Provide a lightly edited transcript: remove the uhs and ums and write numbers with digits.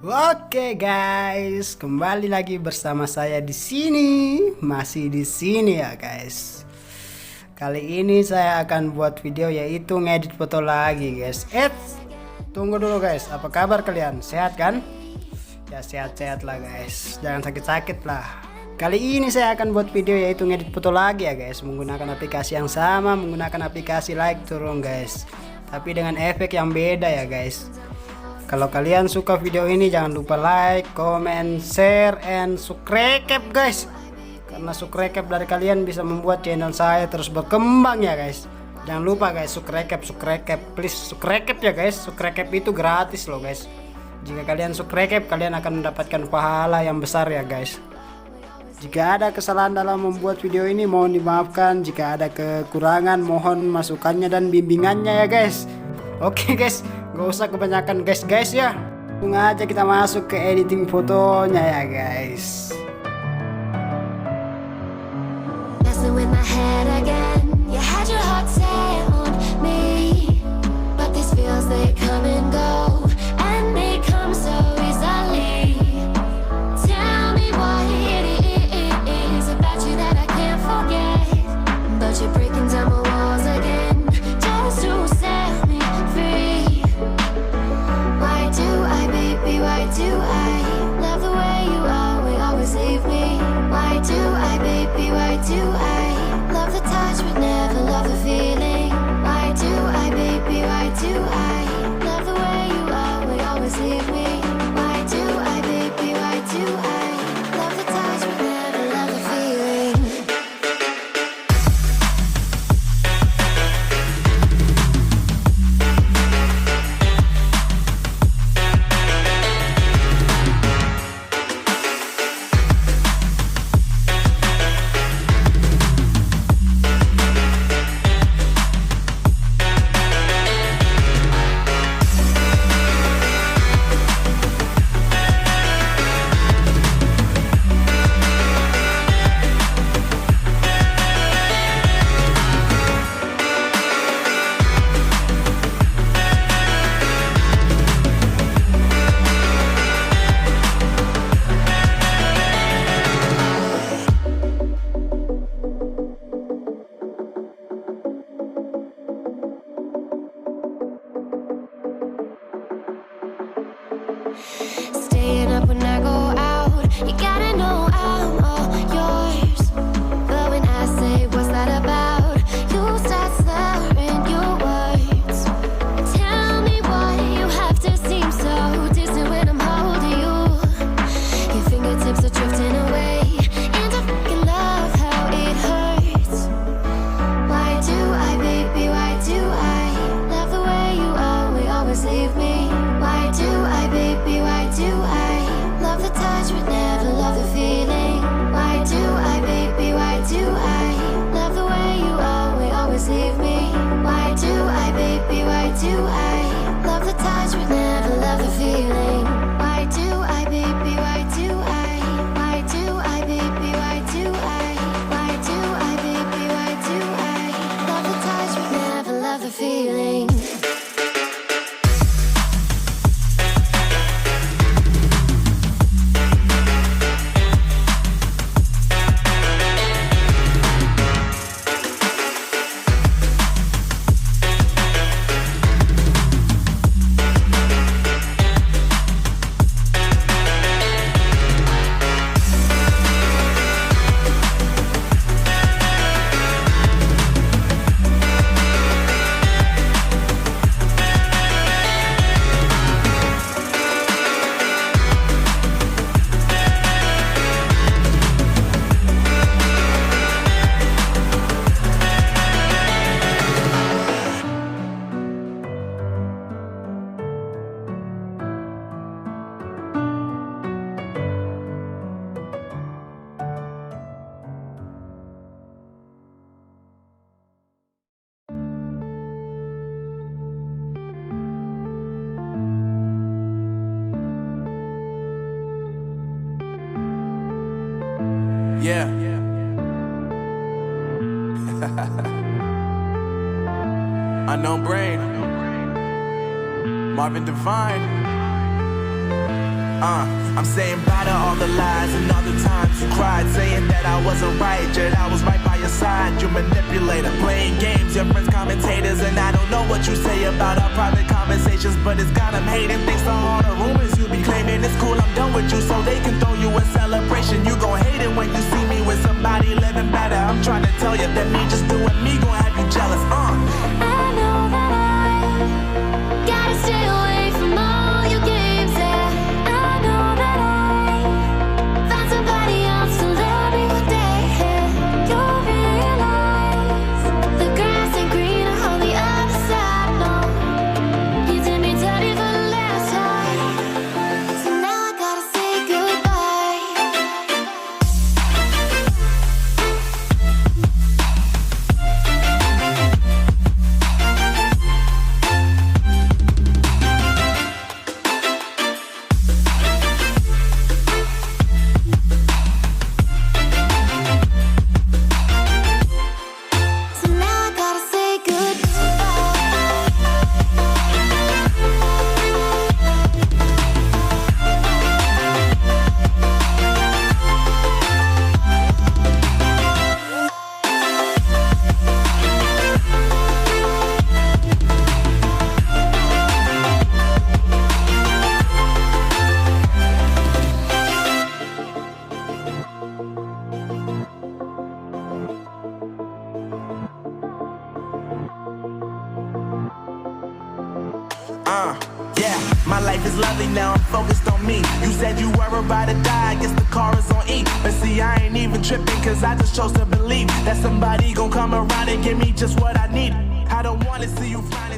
Oke guys, kembali lagi bersama saya di sini, masih di sini ya guys. Kali ini saya akan buat video yaitu ngedit foto lagi guys. Tunggu dulu guys, apa kabar kalian? Sehat kan? Ya sehat-sehat lah guys, jangan sakit-sakit lah. Kali ini saya akan buat video yaitu ngedit foto lagi ya guys, menggunakan aplikasi yang sama, menggunakan aplikasi Lightroom guys, tapi dengan efek yang beda ya guys. Kalau kalian suka video ini jangan lupa like, comment, share, and subscribe guys. Karena subscribe dari kalian bisa membuat channel saya terus berkembang ya guys. Jangan lupa guys, subscribe, please subscribe ya guys. Subscribe itu gratis loh guys. Jika kalian subscribe kalian akan mendapatkan pahala yang besar ya guys. Jika ada kesalahan dalam membuat video ini mohon dimaafkan. Jika ada kekurangan mohon masukannya dan bimbingannya ya guys. Oke guys, gak usah kebanyakan guys ya. Langsung aja kita masuk ke editing fotonya ya guys. Staying up when I go out, you gotta know I'm all yours. But when I say what's that about, you start slurring your words. Tell me why you have to seem so distant when I'm holding you. Your fingertips are drifting away, and I fucking love how it hurts. Why do I, baby, why do I love the way you always leave me? Why do I, baby, why do I love the touch but never love the feeling? Why do I, baby, why do I love the way you always leave me? Why do I, baby, why do I love the touch but never love the feeling? Why do I, baby, why do I? Why do I, baby, why do I? Why do I, baby, why do I love the touch but never love the feeling? Yeah. Unknown Brain, Marvin Divine. I'm saying bye to all the lies and all the times you cried, saying that I wasn't right, yet I was right by your side. You manipulator, playing games, your friends commentators, and I don't know what you say about our private conversations, but it's got them hating. Thanks to all the rumors you be claiming. It's cool, I'm done with you, so they can throw you a celebration. You gon' hate it when you see me with somebody living better. I'm trying to tell you that me just doing me gon' have you jealous. I know that I gotta stay away from all your games. Yeah, I know that I found somebody else to love me one day. You'll realize the grass ain't greener on the other side. No, you did me dirty for the last time, so now I gotta say goodbye. So now I gotta say Yeah, my life is lovely now, I'm focused on me. You said you were about to die, I guess the car is on E. But see, I ain't even tripping, cause I just chose to believe that somebody gon' come around and give me just what I need. I don't wanna see you finally